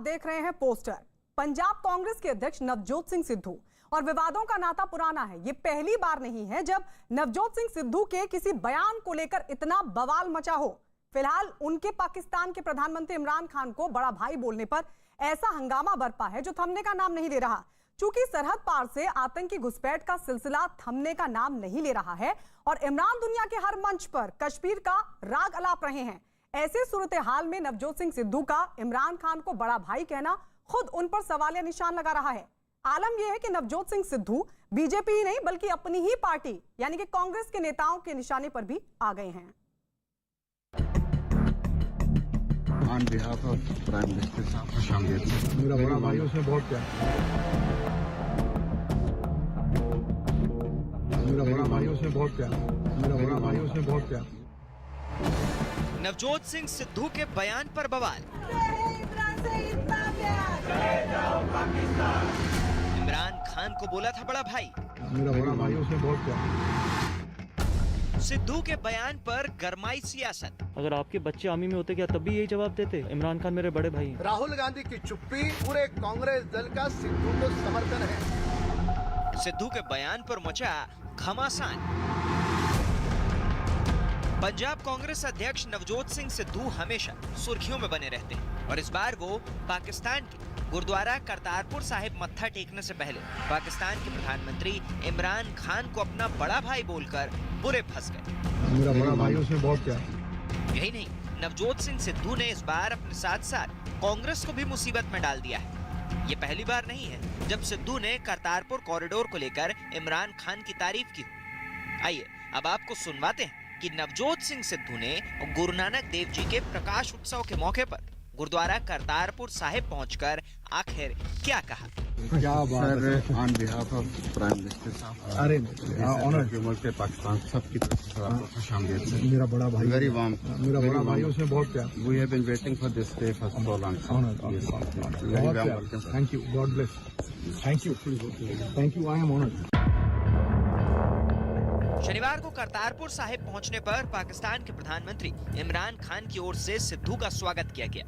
देख रहे हैं पोस्टर। पंजाब कांग्रेस के अध्यक्ष नवजोत सिंह सिद्धू और विवादों का नाता पुराना है। ये पहली बार नहीं है जब नवजोत सिंह सिद्धू के किसी बयान को लेकर इतना बवाल मचा हो। फिलहाल उनके पाकिस्तान के प्रधानमंत्री इमरान खान को बड़ा भाई बोलने पर ऐसा हंगामा बरपा है जो थमने का नाम नहीं ले रहा। चूंकि सरहद पार से आतंकी घुसपैठ का सिलसिला थमने का नाम नहीं ले रहा है और इमरान दुनिया के हर मंच पर कश्मीर का राग अलाप रहे हैं, ऐसे सूरत हाल में नवजोत सिंह सिद्धू का इमरान खान को बड़ा भाई कहना खुद उन पर सवालिया निशान लगा रहा है। आलम यह है कि नवजोत सिंह सिद्धू बीजेपी ही नहीं बल्कि अपनी ही पार्टी यानी कि कांग्रेस के नेताओं के निशाने पर भी आ गए हैं। On behalf of Prime Minister साहब, मेरा बड़ा भाई उसमें बहुत प्यार, मेरा बड़ा भाई उसमें बहुत प्यार, मेरा बड़ा भाई उसमें बहुत प्यार। नवजोत सिंह सिद्धू के बयान पर बवाल। इमरान खान को बोला था बड़ा भाई। मेरा बड़ा भाई उसमें बहुत प्यार। सिद्धू के बयान पर गरमाई सियासत। अगर आपके बच्चे आर्मी में होते क्या तब भी यही जवाब देते? इमरान खान मेरे बड़े भाई हैं। राहुल गांधी की चुप्पी पूरे कांग्रेस दल का सिद्धू को समर्थन है। सिद्धू के बयान पर मचा घमासान। पंजाब कांग्रेस अध्यक्ष नवजोत सिंह सिद्धू हमेशा सुर्खियों में बने रहते हैं और इस बार वो पाकिस्तान के गुरुद्वारा करतारपुर साहिब मत्था टेकने से पहले पाकिस्तान के प्रधानमंत्री इमरान खान को अपना बड़ा भाई बोलकर बुरे फंस गए। मेरा बड़ा भाई उसमें बहुत प्यार। यही नहीं, नवजोत सिंह सिद्धू ने इस बार अपने साथ साथ कांग्रेस को भी मुसीबत में डाल दिया है। ये पहली बार नहीं है जब सिद्धू ने करतारपुर कॉरिडोर को लेकर इमरान खान की तारीफ की। आइए अब आपको सुनवाते हैं कि नवजोत सिंह सिद्धू ने गुरु नानक देव जी के प्रकाश उत्सव के मौके पर गुरुद्वारा करतारपुर साहिब पहुंचकर आखिर क्या कहा। क्या बात है sir, on behalf of Prime Minister साहब, अरे ऑनर ह्यूमर से पाकिस्तान सबकी तरफ से आपको खुशामदीद। मेरा बड़ा भाई, Very warm. मेरा बड़ा भाई उसमें बहुत प्यार। We have been waiting for this day for so long. Yes. Very बहुत warm प्यार। welcome. Thank you, God bless. Thank you, thank you, I am honoured. शनिवार को करतारपुर साहिब पहुंचने पर पाकिस्तान के प्रधानमंत्री इमरान खान की ओर से सिद्धू का स्वागत किया गया।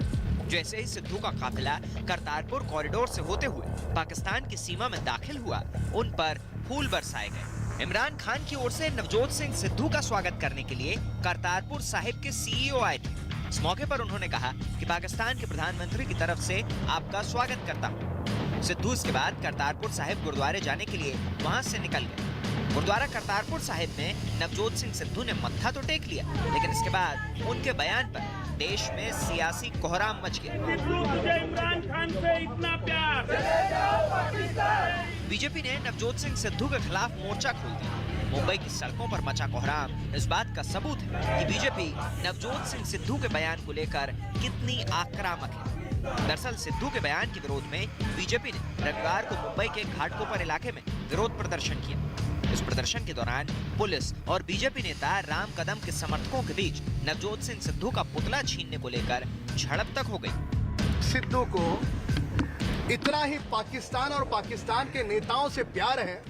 जैसे ही सिद्धू का काफिला करतारपुर कॉरिडोर से होते हुए पाकिस्तान की सीमा में दाखिल हुआ, उन पर फूल बरसाए गए। इमरान खान की ओर से नवजोत सिंह सिद्धू का स्वागत करने के लिए करतारपुर साहिब के सीईओ आए थे। इस मौके पर उन्होंने कहा कि पाकिस्तान के प्रधानमंत्री की तरफ से आपका स्वागत करता हूँ। सिद्धू इसके बाद करतारपुर साहिब गुरुद्वारे जाने के लिए वहाँ से निकल गए। गुरुद्वारा करतारपुर साहिब में नवजोत सिंह सिद्धू ने मत्था तो टेक लिया, लेकिन इसके बाद उनके बयान पर देश में सियासी कोहराम मच गया। इमरान खान पे इतना प्यार। बीजेपी ने नवजोत सिंह सिद्धू के खिलाफ मोर्चा खोल दिया। मुंबई की सड़कों पर मचा कोहराम इस बात का सबूत है कि बीजेपी नवजोत सिंह सिद्धू के बयान को लेकर कितनी आक्रामक है। दरअसल सिद्धू के बयान के विरोध में बीजेपी ने रविवार को मुंबई के घाटकोपर इलाके में विरोध प्रदर्शन किया। इस प्रदर्शन के दौरान पुलिस और बीजेपी नेता राम कदम के समर्थकों के बीच नवजोत सिंह सिद्धू का पुतला छीनने को लेकर झड़प तक हो गई। सिद्धू को इतना ही पाकिस्तान और पाकिस्तान के नेताओं से प्यार है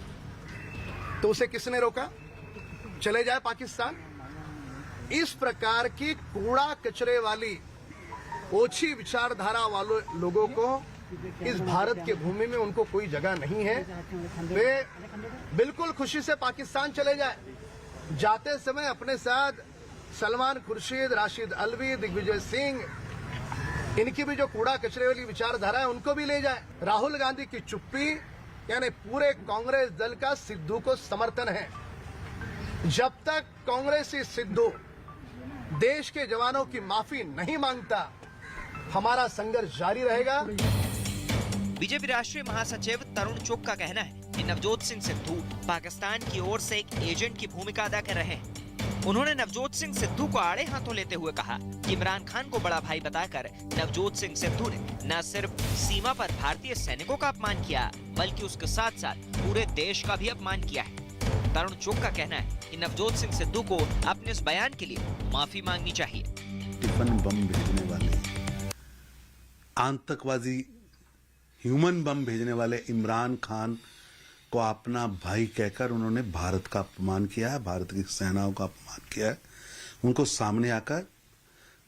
तो उसे किसने रोका? चले जाए पाकिस्तान। इस प्रकार की कूड़ा कचरे वाली ओछी विचारधारा वाले लोगों को इस भारत के भूमि में उनको कोई जगह नहीं है। वे बिल्कुल खुशी से पाकिस्तान चले जाए। जाते समय अपने साथ सलमान खुर्शीद, राशिद अलवी, दिग्विजय सिंह, इनकी भी जो कूड़ा कचरे वाली विचारधारा है उनको भी ले जाए। राहुल गांधी की चुप्पी यानी पूरे कांग्रेस दल का सिद्धू को समर्थन है। जब तक कांग्रेसी सिद्धू देश के जवानों की माफी नहीं मांगता, हमारा संघर्ष जारी रहेगा। बीजेपी राष्ट्रीय महासचिव तरुण चुग का कहना है कि नवजोत सिंह सिद्धू पाकिस्तान की ओर से एक एजेंट की भूमिका अदा कर रहे हैं। उन्होंने नवजोत सिंह सिद्धू को आड़े हाथों लेते हुए कहा कि इमरान खान को बड़ा भाई बताकर नवजोत सिंह सिद्धू ने न सिर्फ सीमा पर भारतीय सैनिकों का अपमान किया बल्कि उसके साथ साथ पूरे देश का भी अपमान किया है। तरुण चुग का कहना है कि नवजोत सिंह सिद्धू को अपने इस बयान के लिए माफी मांगनी चाहिए। टिफिन बम भेजने वाले, आतंकवादी ह्यूमन बम भेजने वाले इमरान खान को अपना भाई कहकर उन्होंने भारत का अपमान किया है, भारत की सेनाओं का अपमान किया है। उनको सामने आकर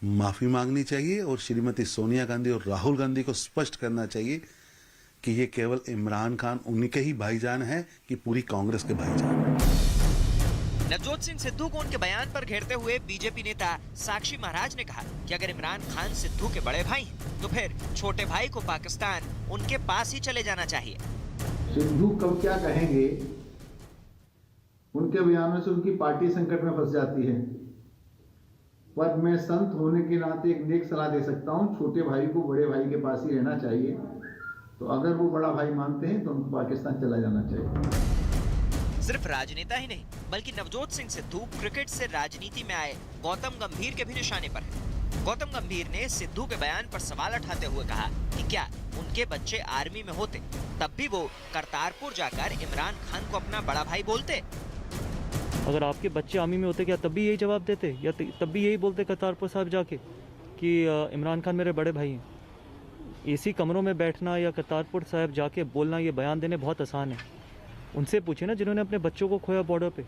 माफी मांगनी चाहिए और श्रीमती सोनिया गांधी और राहुल गांधी को स्पष्ट करना चाहिए कि ये केवल इमरान खान उन्हीं के ही भाईजान हैं कि पूरी कांग्रेस के भाईजान। नवजोत सिंह सिद्धू को उनके बयान पर घेरते हुए बीजेपी नेता साक्षी महाराज ने कहा कि अगर इमरान खान सिद्धू के बड़े भाई हैं, तो फिर छोटे भाई को पाकिस्तान उनके पास ही चले जाना चाहिए। सिद्धू कब क्या कहेंगे, उनके बयानों से उनकी पार्टी संकट में फंस जाती है। पर मैं संत होने के नाते एक नेक सलाह दे सकता हूं, छोटे भाई को बड़े भाई के पास ही रहना चाहिए। तो अगर वो बड़ा भाई मानते हैं तो उनको पाकिस्तान चला जाना चाहिए। सिर्फ राजनेता ही नहीं, बल्कि नवजोत सिंह सिद्धू क्रिकेट से राजनीति में आए गौतम गंभीर के भी निशाने पर है। गौतम गंभीर ने सिद्धू के बयान पर सवाल उठाते हुए कहा कि क्या उनके बच्चे आर्मी में होते तब भी वो करतारपुर जाकर इमरान खान को अपना बड़ा भाई बोलते? अगर आपके बच्चे आर्मी में होते क्या तब भी यही जवाब देते, या तब भी यही बोलते करतारपुर साहब जाके कि इमरान खान मेरे बड़े भाई हैं? एसी कमरों में बैठना या करतारपुर साहब जाके बोलना, ये बयान देने बहुत आसान है। उनसे पूछे ना जिन्होंने अपने बच्चों को खोया बॉर्डर पे,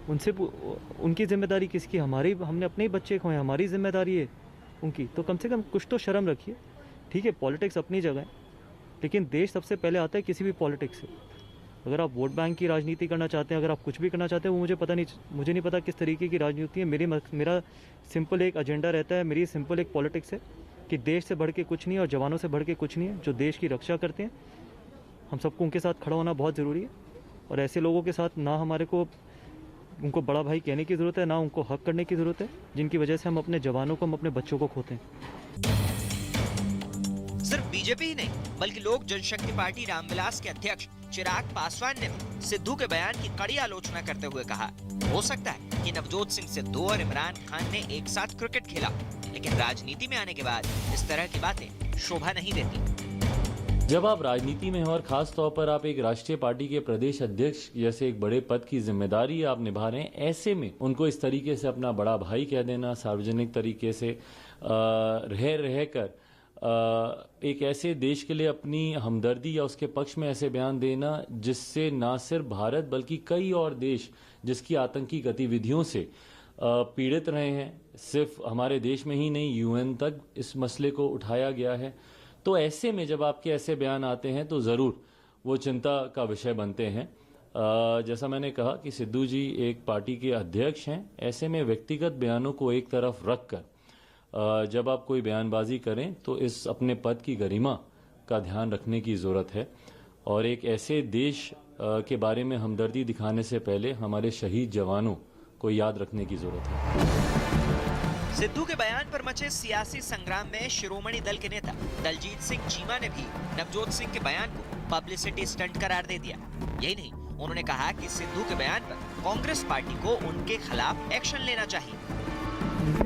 उनसे उनकी जिम्मेदारी किसकी? हमारी, हमने अपने ही बच्चे खोए, हमारी जिम्मेदारी है उनकी। तो कम से कम कुछ तो शर्म रखिए। ठीक है, पॉलिटिक्स अपनी जगह है, लेकिन देश सबसे पहले आता है किसी भी पॉलिटिक्स से। अगर आप वोट बैंक की राजनीति करना चाहते हैं, अगर आप कुछ भी करना चाहते हैं, वो मुझे नहीं पता किस तरीके की राजनीति है। मेरा सिंपल एक एजेंडा रहता है, मेरी सिंपल एक पॉलिटिक्स है कि देश से बढ़ के कुछ नहीं है और जवानों से बढ़ के कुछ नहीं है। जो देश की रक्षा करते हैं, हम सबको उनके साथ खड़ा होना बहुत ज़रूरी है। और ऐसे लोगों के साथ ना हमारे को उनको बड़ा भाई कहने की ज़रूरत है, ना उनको हक करने की ज़रूरत है, जिनकी वजह से हम अपने जवानों को, हम अपने बच्चों को खोते हैं। सिर्फ बीजेपी ही नहीं, बल्कि लोक जनशक्ति पार्टी रामविलास के अध्यक्ष चिराग पासवान ने सिद्धू के बयान की कड़ी आलोचना करते हुए कहा, हो सकता है कि नवजोत सिंह सिद्धू और इमरान खान ने एक साथ क्रिकेट खेला, लेकिन राजनीति में आने के बाद इस तरह की बातें शोभा नहीं देती। जब आप राजनीति में हैं और खास तौर पर आप एक राष्ट्रीय पार्टी के प्रदेश अध्यक्ष जैसे एक बड़े पद की जिम्मेदारी आप निभा रहे हैं, ऐसे में उनको इस तरीके से अपना बड़ा भाई कह देना, सार्वजनिक तरीके से रह कर एक ऐसे देश के लिए अपनी हमदर्दी या उसके पक्ष में ऐसे बयान देना जिससे ना सिर्फ भारत बल्कि कई और देश जिसकी आतंकी गतिविधियों से पीड़ित रहे हैं, सिर्फ हमारे देश में ही नहीं यूएन तक इस मसले को उठाया गया है। तो ऐसे में जब आपके ऐसे बयान आते हैं तो ज़रूर वो चिंता का विषय बनते हैं। जैसा मैंने कहा कि सिद्धू जी एक पार्टी के अध्यक्ष हैं, ऐसे में व्यक्तिगत बयानों को एक तरफ रख कर जब आप कोई बयानबाजी करें तो इस अपने पद की गरिमा का ध्यान रखने की ज़रूरत है। और एक ऐसे देश के बारे में हमदर्दी दिखाने से पहले हमारे शहीद जवानों को याद रखने की ज़रूरत है। सिद्धू के बयान पर मचे सियासी संग्राम में शिरोमणि दल के नेता दलजीत सिंह चीमा ने भी नवजोत सिंह के बयान को पब्लिसिटी स्टंट करार दे दिया। यही नहीं, उन्होंने कहा कि सिद्धू के बयान पर कांग्रेस पार्टी को उनके खिलाफ एक्शन लेना चाहिए।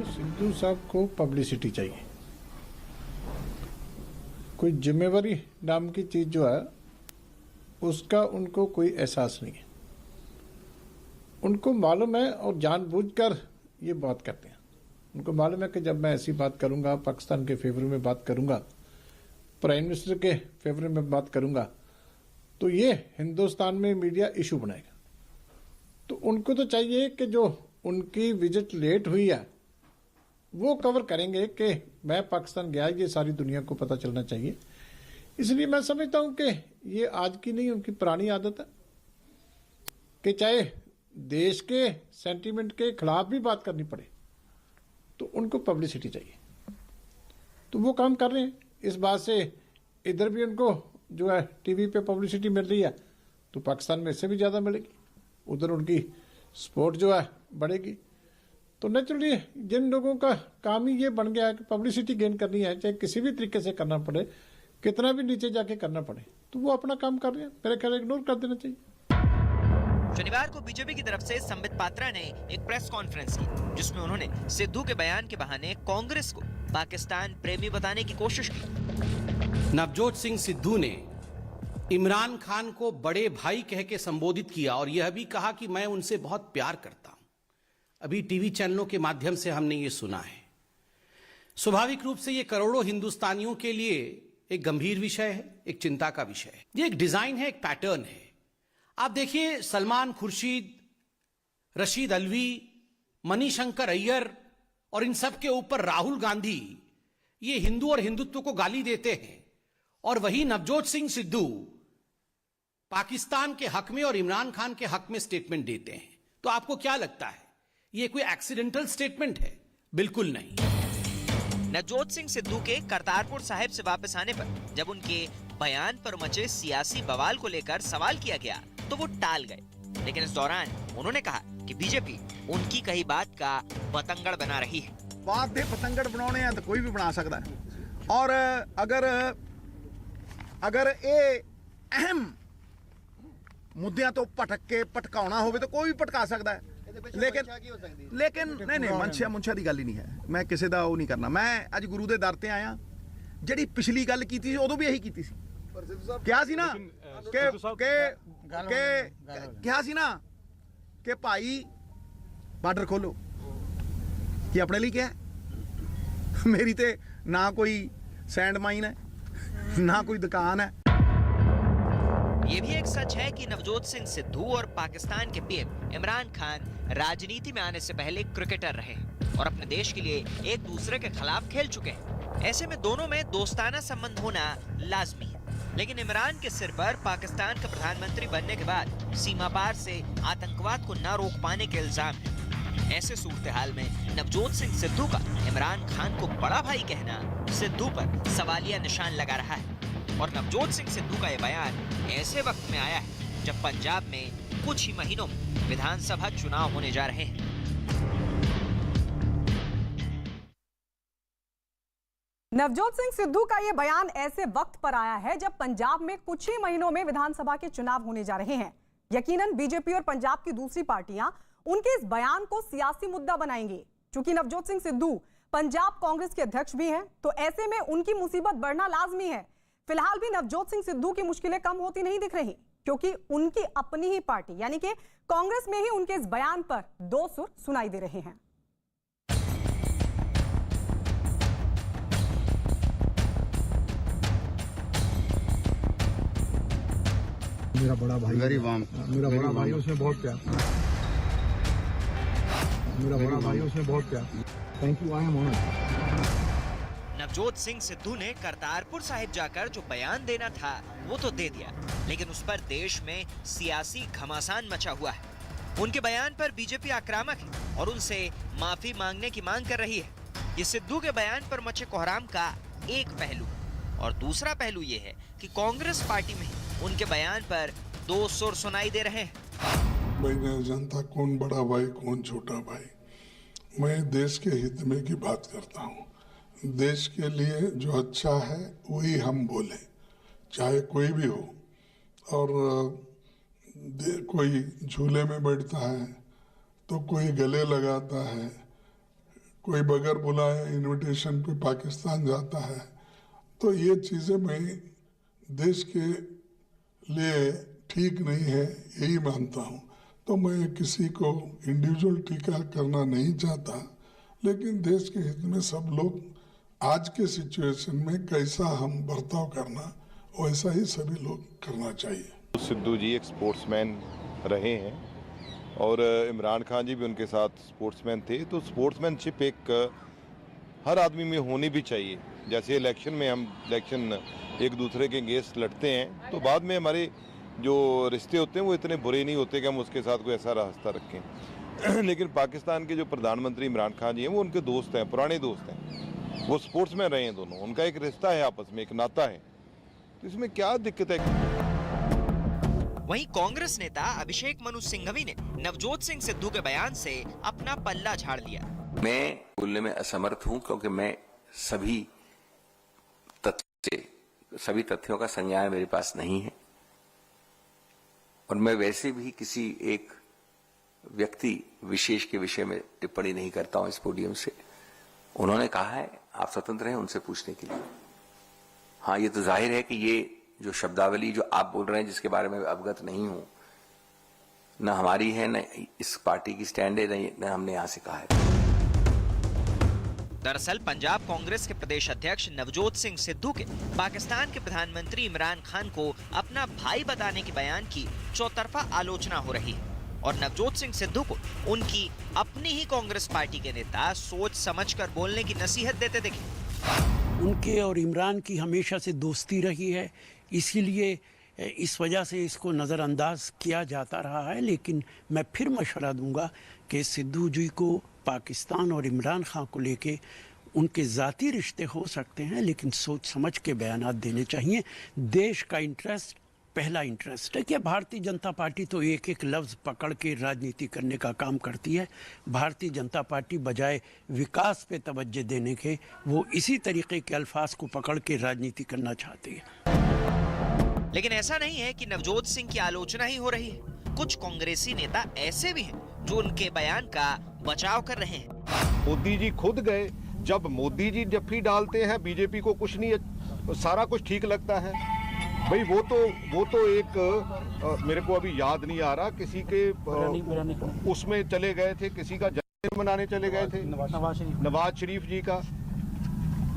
सिद्धू साहब को पब्लिसिटी चाहिए, कोई जिम्मेवारी नाम की चीज जो है उसका उनको कोई एहसास नहीं है। उनको मालूम है और जानबूझकर ये बात करते हैं। उनको मालूम है कि जब मैं ऐसी बात करूंगा, पाकिस्तान के फेवर में बात करूंगा, प्राइम मिनिस्टर के फेवर में बात करूंगा, तो ये हिंदुस्तान में मीडिया इशू बनाएगा। तो उनको तो चाहिए कि जो उनकी विजिट लेट हुई है वो कवर करेंगे कि मैं पाकिस्तान गया, ये सारी दुनिया को पता चलना चाहिए। इसलिए मैं समझता हूं कि ये आज की नहीं, उनकी पुरानी आदत है कि चाहे देश के सेंटीमेंट के खिलाफ भी बात करनी पड़े तो उनको पब्लिसिटी चाहिए। तो वो काम कर रहे हैं। इस बात से इधर भी उनको जो है टीवी पे पब्लिसिटी मिल रही है तो पाकिस्तान में इससे भी ज़्यादा मिलेगी, उधर उनकी सपोर्ट जो है बढ़ेगी। तो नेचुरली जिन लोगों का काम ही ये बन गया है कि पब्लिसिटी गेन करनी है, चाहे किसी भी तरीके से करना पड़े, कितना भी नीचे जाके करना पड़े, तो वो अपना काम कर रहे हैं। मेरे ख्याल इग्नोर कर देना चाहिए। शनिवार को बीजेपी की तरफ से संबित पात्रा ने एक प्रेस कॉन्फ्रेंस की, जिसमें उन्होंने सिद्धू के बयान के बहाने कांग्रेस को पाकिस्तान प्रेमी बताने की कोशिश की। नवजोत सिंह सिद्धू ने इमरान खान को बड़े भाई कह के संबोधित किया और यह भी कहा कि मैं उनसे बहुत प्यार करता हूं। अभी टीवी चैनलों के माध्यम से हमने ये सुना है। स्वाभाविक रूप से ये करोड़ों हिंदुस्तानियों के लिए एक गंभीर विषय है, एक चिंता का विषय है। ये एक डिजाइन है, एक पैटर्न है। आप देखिए, सलमान खुर्शीद, रशीद अलवी, मणिशंकर अय्यर और इन सब के ऊपर राहुल गांधी ये हिंदू और हिंदुत्व को गाली देते हैं, और वही नवजोत सिंह सिद्धू पाकिस्तान के हक में और इमरान खान के हक में स्टेटमेंट देते हैं, तो आपको क्या लगता है ये कोई एक्सीडेंटल स्टेटमेंट है? बिल्कुल नहीं। नवजोत सिंह सिद्धू के करतारपुर साहिब से वापस आने पर जब उनके बयान पर मचे सियासी बवाल को लेकर सवाल किया गया तो वो टाल गए, लेकिन इस दौरान उन्होंने कहा कि बीजेपी उनकी कही बात का पतंगड़ बना रही है। बात दे पतंगड़ बनाने हैं तो कोई भी बना सकता है, और अगर ये अहम मुद्दों तो भटक के भटकाना हो तो कोई भी भटका सकता है, लेकिन नहीं मंशा की गल ही नहीं है। मैं किसी का वो नहीं करना। मैं अज गुरु के दर ते आया, जी पिछली गल की थी उदों भी यही की थी, क्या सी ना क्या सी ना कि भाई बार्डर खोलो, कि अपने लिए क्या है? मेरी ते ना कोई सैंड माइन है ना कोई दुकान है। ये भी एक सच है कि नवजोत सिंह सिद्धू और पाकिस्तान के पीएम इमरान खान राजनीति में आने से पहले क्रिकेटर रहे और अपने देश के लिए एक दूसरे के खिलाफ खेल चुके हैं। ऐसे में दोनों में दोस्ताना संबंध होना लाजमी है, लेकिन इमरान के सिर पर पाकिस्तान का प्रधानमंत्री बनने के बाद सीमा पार से आतंकवाद को न रोक पाने के इल्जाम है। ऐसे सूरत हाल में नवजोत सिंह सिद्धू का इमरान खान को बड़ा भाई कहना सिद्धू पर सवालिया निशान लगा रहा है, और नवजोत सिंह सिद्धू का यह बयान ऐसे वक्त में आया है जब पंजाब में कुछ ही महीनों में विधानसभा चुनाव होने जा रहे हैं। नवजोत सिंह सिद्धू का यह बयान ऐसे वक्त पर आया है जब पंजाब में कुछ ही महीनों में विधानसभा के चुनाव होने जा रहे हैं। यकीनन बीजेपी और पंजाब की दूसरी पार्टियां उनके इस बयान को सियासी मुद्दा बनाएंगे। चूंकि नवजोत सिंह सिद्धू पंजाब कांग्रेस के अध्यक्ष भी हैं, तो ऐसे में उनकी मुसीबत बढ़ना लाजमी है। फिलहाल भी नवजोत सिंह सिद्धू की मुश्किलें कम होती नहीं दिख रही, क्योंकि उनकी अपनी ही पार्टी यानी कि कांग्रेस में ही उनके इस बयान पर दो सुर सुनाई दे रहे हैं। मेरा बड़ा भाई गरीब आम मेरा बड़ा भाई, उसमें बहुत प्यार, मेरा बड़ा भाई, उसमें बहुत प्यार। Thank you, I am honoured. Navjot Singh Sidhu ने करतारपुर साहिब जाकर जो बयान देना था वो तो दे दिया, लेकिन उस पर देश में सियासी घमासान मचा हुआ है। उनके बयान पर बीजेपी आक्रामक है और उनसे माफी मांगने की मांग कर रही है। ये सिद्धू के बयान पर मचे कोहराम का एक पहलू, और दूसरा पहलू ये है कि कांग्रेस पार्टी में उनके बयान पर दो सुर सुनाई दे रहे हैं। भाई जनता कौन बड़ा भाई कौन छोटा भाई, मैं देश के हित में की बात करता हूँ। देश के लिए जो अच्छा है वही हम बोले, चाहे कोई भी हो। और कोई झूले में बैठता है तो कोई गले लगाता है, कोई बगैर बुलाए इनविटेशन पे पाकिस्तान जाता है, तो ये चीज़ें मैं देश के लिए ठीक नहीं है यही मानता हूँ। तो मैं किसी को इंडिविजुअल टीका करना नहीं चाहता, लेकिन देश के हित में सब लोग आज के सिचुएशन में कैसा हम बर्ताव करना वैसा ही सभी लोग करना चाहिए। सिद्धू जी एक स्पोर्ट्समैन रहे हैं और इमरान खान जी भी उनके साथ स्पोर्ट्समैन थे, तो स्पोर्ट्समैनशिप एक हर आदमी में होनी भी चाहिए। जैसे इलेक्शन में हम एक दूसरे के अगेंस्ट लड़ते हैं तो बाद में हमारे जो रिश्ते होते हैं वो इतने बुरे नहीं होते कि हम उसके साथ कोई ऐसा रास्ता रखें। लेकिन पाकिस्तान के जो प्रधानमंत्री इमरान खान जी हैं वो उनके दोस्त हैं, पुराने दोस्त हैं, वो स्पोर्ट्समैन रहे हैं दोनों, उनका एक रिश्ता है आपस में, एक नाता है, तो इसमें क्या दिक्कत है। वहीं कांग्रेस नेता अभिषेक मनु सिंघवी ने नवजोत सिंह सिद्धू के बयान से अपना पल्ला झाड़ लिया। मैं बोलने में असमर्थ हूं क्योंकि मैं सभी तथ्यों का संज्ञान मेरे पास नहीं है, और मैं वैसे भी किसी एक व्यक्ति विशेष के विषय में टिप्पणी नहीं करता हूं इस पोडियम से। उन्होंने कहा है, आप स्वतंत्र हैं उनसे पूछने के लिए। हाँ, ये तो जाहिर है कि ये जो शब्दावली जो आप बोल रहे हैं जिसके बारे में अवगत नहीं हूं, न हमारी है, न इस पार्टी की स्टैंड है, न हमने यहां से कहा है। दरअसल पंजाब कांग्रेस के प्रदेश अध्यक्ष नवजोत सिंह सिद्धू के पाकिस्तान के प्रधानमंत्री इमरान खान को अपना भाई बताने के बयान की चौतरफा आलोचना हो रही है। और नवजोत सिंह सिद्धू को उनकी अपनी ही कांग्रेस पार्टी के नेता सोच समझकर बोलने की नसीहत देते दिखे। उनके और इमरान की हमेशा से दोस्ती रही है, इसीलिए इस वजह से इसको नज़रअंदाज किया जाता रहा है। लेकिन मैं फिर मशवरा दूंगा कि सिद्धू जी को पाकिस्तान और इमरान खान को लेके उनके ज़ाती रिश्ते हो सकते हैं, लेकिन सोच समझ के बयानात देने चाहिए। देश का इंटरेस्ट पहला इंटरेस्ट है। कि भारतीय जनता पार्टी तो एक एक लफ्ज़ पकड़ के राजनीति करने का काम करती है। भारतीय जनता पार्टी बजाय विकास पे तवज्जो देने के वो इसी तरीके के अल्फाज को पकड़ के राजनीति करना चाहती है। लेकिन ऐसा नहीं है कि नवजोत सिंह की आलोचना ही हो रही है। कुछ कांग्रेसी नेता ऐसे भी हैं जो उनके बयान का बचाव कर रहे हैं। मोदी जी खुद गए, जब मोदी जी जफ्फी डालते हैं बीजेपी को कुछ नहीं, सारा कुछ ठीक लगता है। भाई वो तो एक मेरे को अभी याद नहीं आ रहा, किसी के उसमें चले गए थे, किसी का जन्मदिन मनाने चले गए थे, नवाज शरीफ जी का।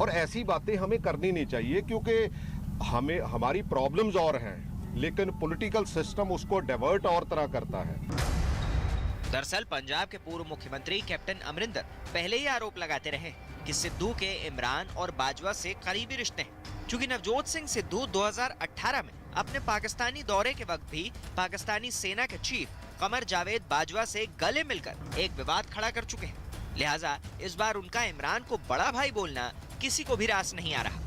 और ऐसी बातें हमें करनी नहीं चाहिए, क्योंकि हमें हमारी प्रॉब्लम्स और हैं, लेकिन पॉलिटिकल सिस्टम उसको डाइवर्ट और तरह करता है। दरअसल पंजाब के पूर्व मुख्यमंत्री कैप्टन अमरिंदर पहले ही आरोप लगाते रहे कि सिद्धू के इमरान और बाजवा से करीबी रिश्ते हैं। चूंकि नवजोत सिंह सिद्धू 2018 में अपने पाकिस्तानी दौरे के वक्त भी पाकिस्तानी सेना के चीफ कमर जावेद बाजवा से गले मिलकर एक विवाद खड़ा कर चुके हैं, लिहाजा इस बार उनका इमरान को बड़ा भाई बोलना किसी को भी रास नहीं आ रहा,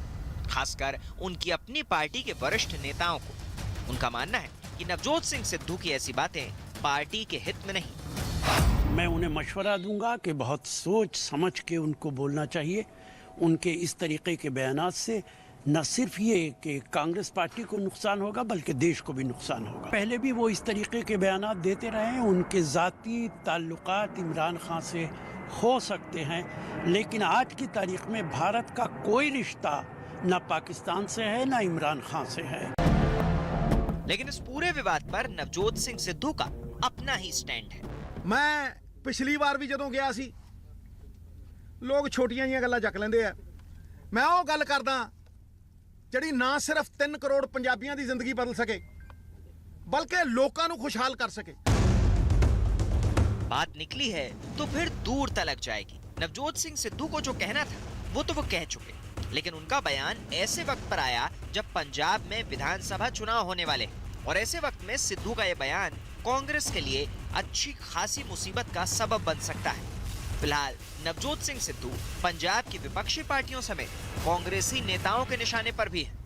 खासकर उनकी अपनी पार्टी के वरिष्ठ नेताओं को। उनका मानना है कि नवजोत सिंह सिद्धू की ऐसी बातें पार्टी के हित में नहीं। मैं उन्हें मशवरा दूंगा कि बहुत सोच समझ के उनको बोलना चाहिए। उनके इस तरीके के बयानात से न सिर्फ ये कि कांग्रेस पार्टी को नुकसान होगा, बल्कि देश को भी नुकसान होगा। पहले भी वो इस तरीके के बयानात देते रहे हैं। उनके ज़ाती ताल्लुकात इमरान खान से हो सकते हैं, लेकिन आज की तारीख में भारत का कोई रिश्ता न पाकिस्तान से है न इमरान खान से है। लेकिन इस पूरे विवाद पर नवजोत सिंह सिद्धू का अपना ही स्टैंड है। मैं पिछली बार भी ਜਦੋਂ ਗਿਆ ਸੀ, ਲੋਕ ਛੋਟੀਆਂ ਜੀਆਂ ਗੱਲਾਂ ਚੱਕ ਲੈਂਦੇ ਆ। ਮੈਂ ਉਹ ਗੱਲ ਕਰਦਾ ਜਿਹੜੀ ਨਾ ਸਿਰਫ 3 ਕਰੋੜ ਪੰਜਾਬੀਆਂ ਦੀ ਜ਼ਿੰਦਗੀ ਬਦਲ ਸਕੇ, ਬਲਕਿ ਲੋਕਾਂ ਨੂੰ ਖੁਸ਼ਹਾਲ ਕਰ ਸਕੇ। बात निकली है तो फिर दूर तलक जाएगी। नवजोत सिंह सिद्धू को जो कहना था वो तो वो कह चुके, लेकिन उनका बयान ऐसे वक्त पर आया जब पंजाब में विधानसभा चुनाव होने वाले, और ऐसे वक्त में सिद्धू का ये बयान कांग्रेस के लिए अच्छी खासी मुसीबत का सबब बन सकता है। फिलहाल नवजोत सिंह सिद्धू पंजाब की विपक्षी पार्टियों समेत कांग्रेसी नेताओं के निशाने पर भी है।